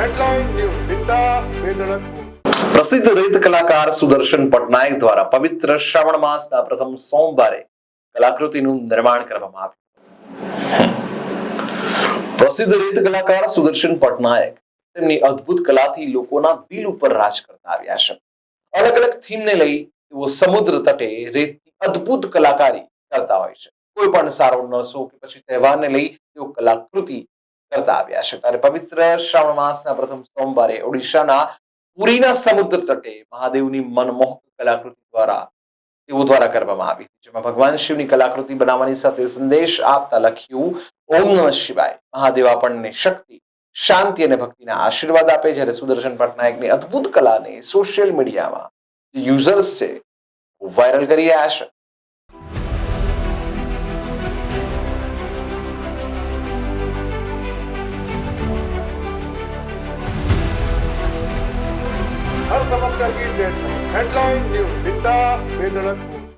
Headline News Zinda Svedalaku. પ્રસિદ્ધ રેત કલાકાર સુદર્શન પટનાયક દ્વારા પવિત્ર શ્રાવણ માસના પ્રથમ સોમવારે કલાકૃતિનું નિર્માણ કરવામાં આવ્યું. પ્રસિદ્ધ રેત કલાકાર સુદર્શન પટનાયક તેમની અદ્ભુત કલાથી લોકોના દિલ ઉપર રાજ કરતા આવ્યા છે. અલગ અલગ થીમને લઈ તેઓ સમુદ્ર તટે રેતની અદ્ભુત કલાકારી કરતા હોય છે. કોઈ પણ સારો નસો કે પછી તહેવારને લઈ તેઓ કલાકૃતિ કરતા આવ્યા છે. ત્યારે પવિત્ર શ્રાવણ માસના પ્રથમ સોમવારે ઓડિશાના પુરીના સમુદ્ર તટે મહાદેવની મનમોહક કલાકૃતિ તેઓ દ્વારા કરવામાં આવી, જેમાં ભગવાન શિવની કલાકૃતિ બનાવવાની સાથે સંદેશ આપતા લખ્યું, ઓમ નમઃ શિવાય. મહાદેવ આપણને શક્તિ, શાંતિ અને ભક્તિના આશીર્વાદ આપે. જ્યારે સુદર્શન પટનાયકની અદ્ભુત કલાને સોશિયલ મીડિયામાં જે યુઝર્સ છે વાયરલ કરી રહ્યા છે. हर समस्या की deadline. Headline News Zinda Svedalaku.